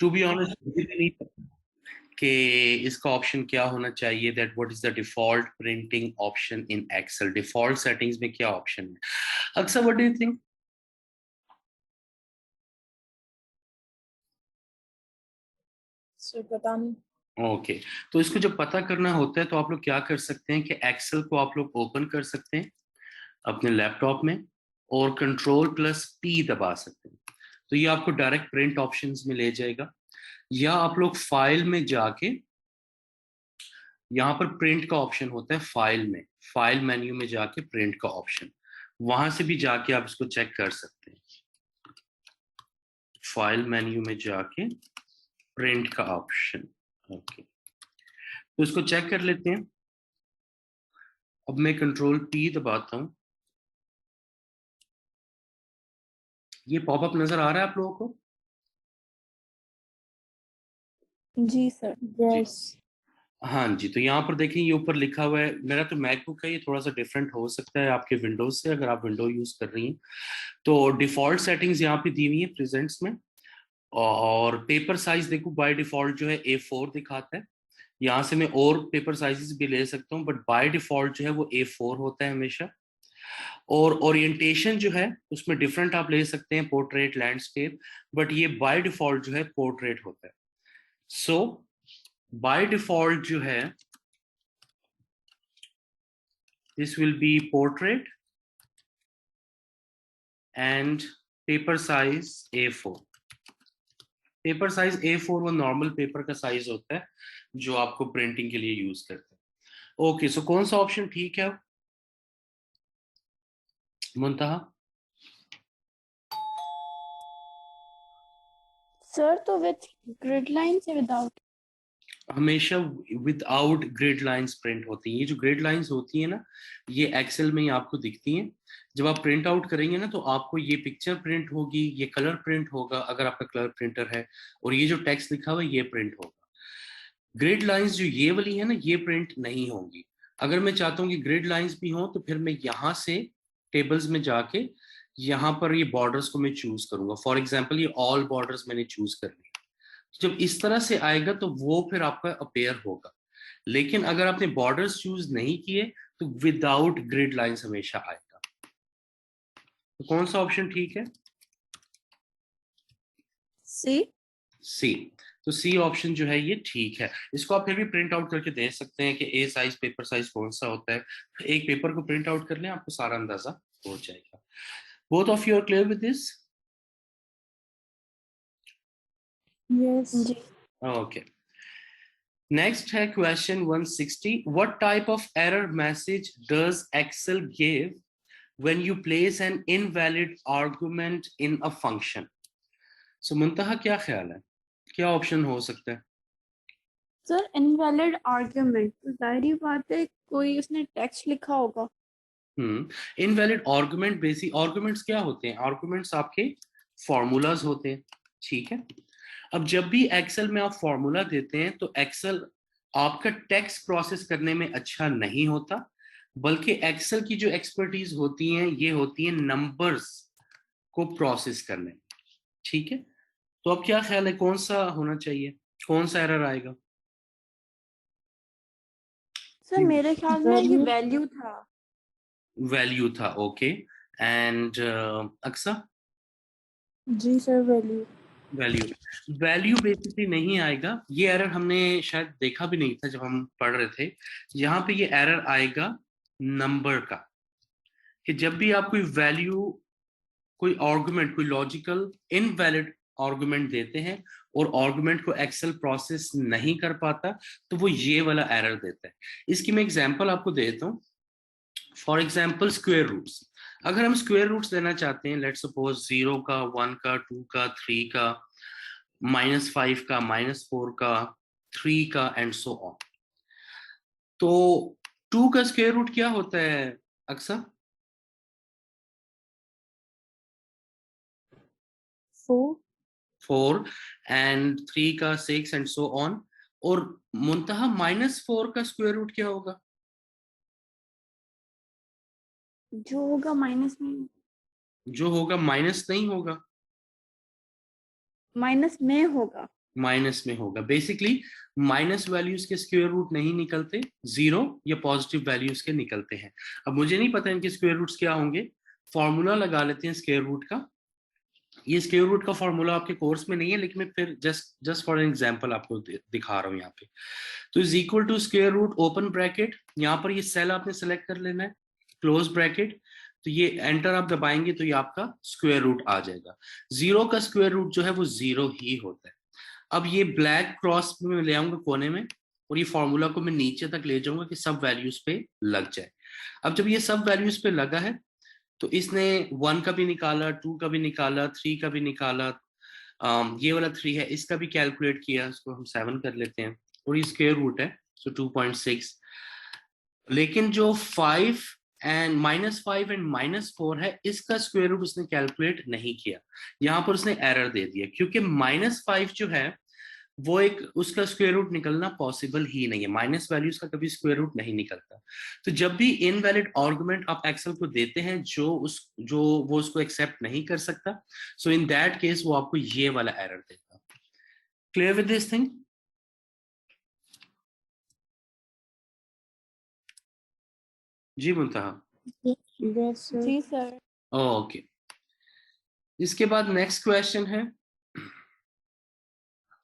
To be honest मुझे भी नहीं पता कि इसका ऑप्शन क्या होना चाहिए, that what is the default printing option in Excel, default settings में क्या ऑप्शन है। अक्सर what do you think? Sir पता नहीं। ओके, तो इसको जब पता करना होता है तो आप लोग क्या कर सकते हैं कि एक्सेल को आप लोग ओपन कर सकते हैं अपने लैपटॉप में और कंट्रोल+P दबा सकते हैं, तो ये आपको डायरेक्ट प्रिंट ऑप्शंस में ले जाएगा। या आप लोग फाइल में जाके यहाँ पर प्रिंट का ऑप्शन होता है, फाइल में, फाइल मेन्यू में जाके प्रिंट का ऑप्शन, वहां से भी जाके आप इसको चेक कर सकते हैं। फाइल मेन्यू में जाके प्रिंट का ऑप्शन। ओके, तो इसको चेक कर लेते हैं। अब मैं कंट्रोल+P दबाता हूं। ये पॉपअप नजर आ रहा है आप लोगों को? जी सर। जी, यस। हाँ जी। तो यहाँ पर देखें, ये ऊपर लिखा हुआ है, मेरा तो मैकबुक है, ये थोड़ा सा डिफरेंट हो सकता है आपके विंडोज से, अगर आप विंडो यूज कर रही हैं। तो डिफॉल्ट सेटिंग्स यहाँ पे दी हुई है प्रेजेंट्स में। और पेपर साइज देखो, बाय डिफॉल्ट जो है A4 दिखाता है। यहाँ से मैं और पेपर साइजेस भी ले सकता हूँ, बट बाय डिफॉल्ट जो है वो A4 होता है हमेशा। और ओरिएंटेशन जो है उसमें डिफरेंट आप ले सकते हैं, पोर्ट्रेट, लैंडस्केप, बट ये बाय डिफॉल्ट जो है पोर्ट्रेट होता है। सो बाय डिफॉल्ट जो है this will be portrait and paper size A4। Paper size A4 वो नॉर्मल पेपर का साइज होता है जो आपको प्रिंटिंग के लिए यूज करते हैं। ओके, सो कौन सा ऑप्शन ठीक है मुंतहा? सर तो विथ ग्रिड लाइन से विदाउट? हमेशा विदाउट ग्रिड लाइंस प्रिंट होती हैं। ये जो ग्रिड लाइंस होती है ना, ये एक्सेल में ही आपको दिखती हैं। जब आप प्रिंट आउट करेंगे ना तो आपको ये पिक्चर प्रिंट होगी, ये कलर प्रिंट होगा अगर आपका कलर प्रिंटर है, और ये जो टेक्स्ट लिखा हुआ है ये प्रिंट होगा। ग्रिड लाइंस जो ये वाली है ना, ये प्रिंट नहीं होंगी। अगर मैं चाहता हूँ कि ग्रिड लाइंस भी हो तो फिर मैं यहाँ से टेबल्स में जाके यहाँ पर ये बॉर्डर्स को मैं चूज करूंगा। फॉर एग्जाम्पल ये ऑल बॉर्डर्स मैंने चूज कर लिया। जब इस तरह से आएगा तो वो फिर आपका अपेयर होगा। लेकिन अगर आपने बॉर्डर्स चूज नहीं किए तो विदाउट ग्रिड लाइंस हमेशा आएगा। तो कौन सा ऑप्शन ठीक है? सी। सी। तो सी ऑप्शन जो है ये ठीक है। इसको आप फिर भी प्रिंट आउट करके देख सकते हैं कि ए साइज पेपर साइज कौन सा होता है। एक पेपर को प्रिंट आउट कर लें, आपको सारा अंदाजा हो जाएगा। Both of you are clear with this? Yes जी। ओके, नेक्स्ट है question 160। What type of error message does Excel give when you place an invalid argument in a function? So मुंतहा क्या ख्याल है, क्या ऑप्शन हो सकता है? सर इनवैलिड आर्ग्यूमेंट तो जाहिर बात है कोई उसने टेक्स्ट लिखा होगा। इनवैलिड आर्गुमेंट, बेसिक आर्गुमेंट्स क्या होते हैं? आर्गुमेंट्स आपके फॉर्मूलाज होते हैं, ठीक है। अब जब भी एक्सेल में आप फॉर्मूला देते हैं तो एक्सेल आपका टेक्स्ट प्रोसेस करने में अच्छा नहीं होता, बल्कि एक्सेल की जो एक्सपर्टीज होती हैं ये होती है नंबर्स को प्रोसेस करने में, ठीक है। तो अब क्या ख्याल है कौन सा होना चाहिए, कौन सा एरर आएगा? सर मेरे ख्याल में ये वैल्यू था। वैल्यू था, ओके। एंड अक्सा? जी sir value. Value, value basically नहीं आएगा। ये एरर हमने शायद देखा भी नहीं था जब हम पढ़ रहे थे। यहाँ पे ये एरर आएगा नंबर का, कि जब भी आप कोई वैल्यू, कोई आर्गुमेंट, कोई लॉजिकल इनवैलिड आर्गुमेंट देते हैं और आर्गुमेंट को एक्सेल प्रोसेस नहीं कर पाता, तो वो ये वाला एरर देता है। इसकी मैं एग्जांपल आपको देता हूँ। फॉर एग्जाम्पल स्क्वेयर रूट्स, अगर हम स्क्वेयर रूट्स लेना चाहते हैं, लेट्स सपोज 0 का, 1 का, 2 का, 3 का, -5 का, -4 का, 3 का, एंड सो ऑन। तो 2 का स्क्वेयर रूट क्या होता है अक्सर? 4। 4। एंड 3 का 6 एंड सो ऑन। और मुंतहा -4 का स्क्वायर रूट क्या होगा? जो होगा माइनस में। जो होगा माइनस नहीं होगा। माइनस में होगा। माइनस में होगा। बेसिकली माइनस वैल्यूज के स्क्वायर रूट नहीं निकलते, जीरो या पॉजिटिव वैल्यूज के निकलते हैं। अब मुझे नहीं पता इनके स्क्वायर रूट्स क्या होंगे, फॉर्मूला लगा लेते हैं स्क्वायर रूट का। ये स्क्वायर रूट का फॉर्मूला आपके कोर्स में नहीं है, लेकिन मैं फिर जस्ट फॉर एन एग्जांपल आपको दिखा रहा हूँ यहाँ पे। तो is equal to square root open bracket, यहाँ पर ये सेल आपने सेलेक्ट कर लेना है, क्लोज ब्रैकेट, तो ये एंटर आप दबाएंगे तो ये आपका स्क्वायर रूट आ जाएगा। जीरो का स्क्वायर रूट जो है वो जीरो ही होता है। अब ये ब्लैक क्रॉस में ले आऊंगा कोने में, और ये फॉर्मूला को मैं नीचे तक ले जाऊंगा कि सब वैल्यूज पे लग जाए। अब जब ये सब वैल्यूज पे लगा है तो इसने 1 का भी निकाला, 2 का भी निकाला, 3 का भी निकाला, ये वाला 3 है इसका भी कैलकुलेट किया, इसको हम 7 कर लेते हैं, और ये स्क्वायर रूट है सो 2.6। लेकिन जो 5 एंड -5 एंड -4 है, इसका स्क्वायर रूट उसने कैलकुलेट नहीं किया। यहाँ पर उसने एरर दे दिया, क्योंकि -5 जो है वो एक उसका स्क्वायर रूट निकलना पॉसिबल ही नहीं है, माइनस वैल्यूज का कभी स्क्वायर रूट नहीं निकलता। तो जब भी इनवैलिड आर्गुमेंट आप एक्सेल को देते हैं जो वो उसको एक्सेप्ट नहीं कर सकता, सो इन दैट केस वो आपको ये वाला एरर देगा। Clear with this thing? जी मुंतहा? जी सर। ओके, इसके बाद नेक्स्ट क्वेश्चन है,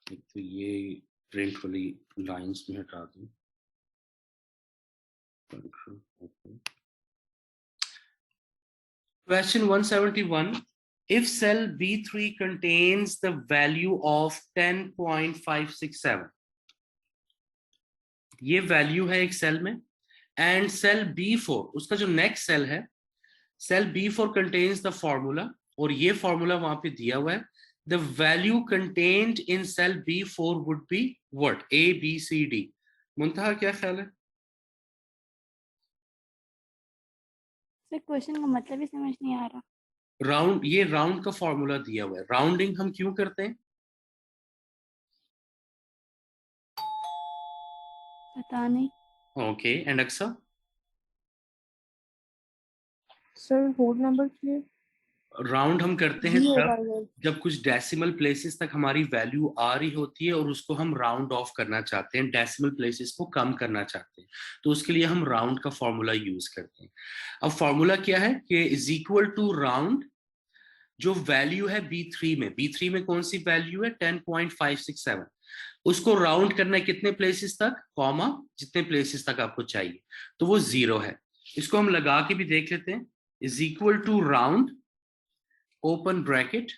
तो ये प्रिंट वाली लाइंस में हटा दूं। Question 171. If cell B3 contains the value of 10.567, ये वैल्यू है एक सेल में, एंड सेल B4 उसका जो नेक्स्ट सेल है, cell B4 contains the formula, और ये फॉर्मूला वहां पे दिया हुआ है, the value contained in cell B4 would be what? A, B, C, D. मुंतहा क्या ख्याल है? सर क्वेश्चन का मतलब ही समझ नहीं आ रहा। राउंड, ये राउंड का फॉर्मूला दिया हुआ है। राउंडिंग हम क्यों करते हैं? पता नहीं। Okay, and Aksa? Sir whole number के राउंड हम करते हैं तब जब कुछ डेसिमल प्लेसेस तक हमारी वैल्यू आ रही होती है और उसको हम राउंड ऑफ करना चाहते हैं, डेसिमल प्लेसेस को कम करना चाहते हैं, तो उसके लिए हम राउंड का फॉर्मूला यूज करते हैं। अब फॉर्मूला क्या है कि इज इक्वल टू राउंड, जो वैल्यू है B3 में, B3 में कौन सी वैल्यू है? 10.567, उसको राउंड करना है कितने प्लेसेस तक, कॉमा जितने प्लेसेस तक आपको चाहिए, तो वो 0 है। इसको हम लगा के भी देख लेते हैं, is equal to round open bracket,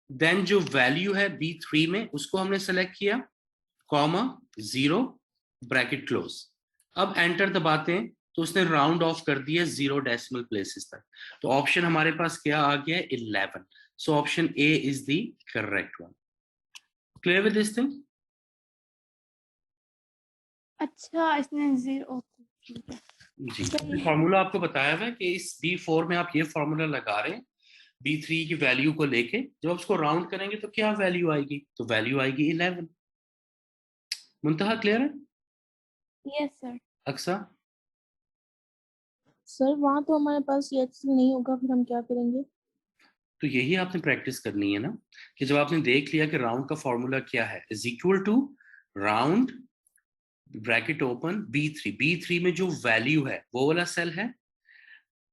then जो वैल्यू है B3 में उसको हमने सेलेक्ट किया, कॉमा 0 ब्रैकेट क्लोज। अब एंटर दबाते हैं तो उसने राउंड ऑफ कर दिया 0 डेसिमल प्लेसेस तक, तो ऑप्शन हमारे पास क्या आ गया है? 11। So option A is the correct one. Clear with this thing? अच्छा, इसने 0, ठीक है जी, फॉर्मूला आपको बताया हुआ है कि इस B4 में आप ये फॉर्मूला लगा रहे हैं B3 की वैल्यू को लेके, जब आप उसको राउंड करेंगे तो क्या वैल्यू आएगी? तो वैल्यू आएगी 11। मुंतहा क्लियर है? Yes sir. अक्सा? सर वहाँ तो हमारे पास ये एक्सेल नहीं होगा, फिर हम क्या करेंगे? तो यही आपने प्रैक्टिस करनी है ना, कि जब आपने देख लिया कि राउंड का फॉर्मूला क्या है, is equal to round bracket open B3 में जो वैल्यू है वो वाला सेल है,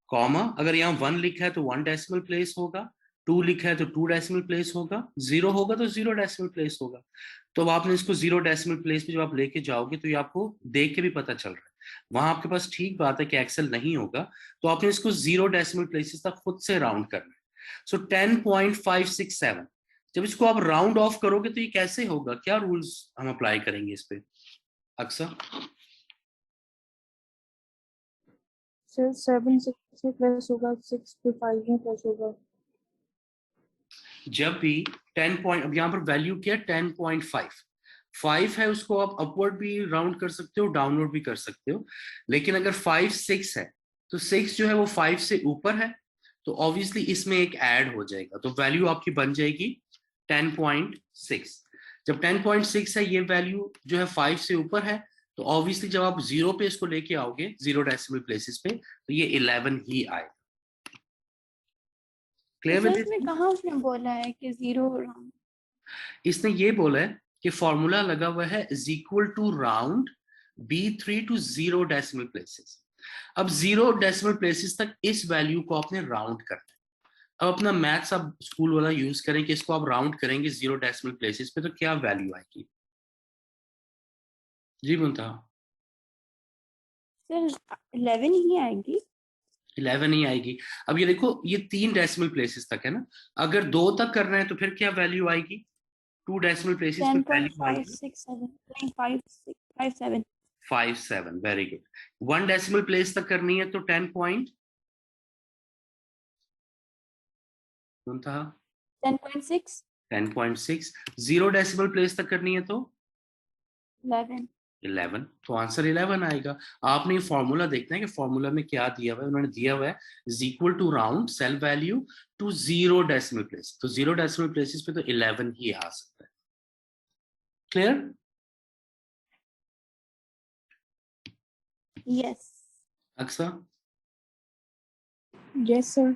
कॉमा अगर यहाँ 1 लिखा है तो 1 डेसिमल प्लेस होगा, 2 लिखा है तो 2 डेसिमल प्लेस होगा, 0 होगा तो 0 डेसिमल प्लेस होगा। तो अब आपने इसको 0 डेसिमल प्लेस पे जब आप लेके जाओगे तो ये आपको देख के भी पता चल रहा है, वहां आपके पास ठीक बात है कि एक्सेल नहीं होगा, तो आपने इसको 0 डेसिमल प्लेसेस तक खुद से राउंड करना है। सो 10.567, जब इसको आप राउंड ऑफ करोगे तो ये कैसे होगा, क्या रूल्स हम अप्लाई करेंगे इस पे अक्सर? सर 7 6 में प्लस होगा, 6 पे 5 में प्लस होगा। जब भी 10 पॉइंट, अब यहाँ पर वैल्यू क्या है? 10.5 है, उसको आप अपवर्ड भी राउंड कर सकते हो, डाउनवर्ड भी कर सकते हो, लेकिन अगर 5 6 है तो 6 जो है वो 5 से ऊपर है, तो ऑब्वियसली इसमें एक ऐड हो जाएगा, तो वैल्यू आपकी बन जाएगी 10.6। जब 10.6 है, ये वैल्यू जो है 5 से ऊपर है, तो ऑब्वियसली जब आप 0 पे इसको लेके आओगे 0 डेसिमल प्लेसेस पे, तो ये 11 ही आएगा। क्लियर तो विद इसमें कहाँ उसने बोला है कि 0 राउंड? इसने ये बोला है कि फॉर्मूला लगा हुआ है is equal to round B3 to 0 decimal places. अब 0 डेसिमल प्लेसेस तक इस वैल्यू को आपने राउंड करना है। अब अपना मैथ्स आप स्कूल वाला यूज करें कि इसको आप राउंड करेंगे 0 डेसिमल प्लेसेस पे तो क्या वैल्यू आएगी? जी मुंतहा। सर 11 ही आएगी। 11 ही आएगी। अब ये देखो ये 3 डेसिमल प्लेसेस तक है ना, अगर 2 तक करना है तो फिर क्या वैल्यू आएगी? 2 डेसिमल प्लेसेस पे वैल्यू आएगी 10.567 नहीं 5657 57। Very good. 1 डेसिमल प्लेस तक करनी है तो 10 पॉइंट मुंतहा 10.6 10.6। 0 डेसिमल प्लेस तक करनी है तो 11 11। तो आंसर 11 आएगा। आपने ये फॉर्मूला देखना है कि फॉर्मूला में क्या दिया हुआ है। उन्होंने दिया हुआ है is equal to round cell value to 0 decimal place, तो 0 डेसिमल प्लेसेस पे तो 11 ही आ सकता है। Clear? Yes Aksa? Yes, sir.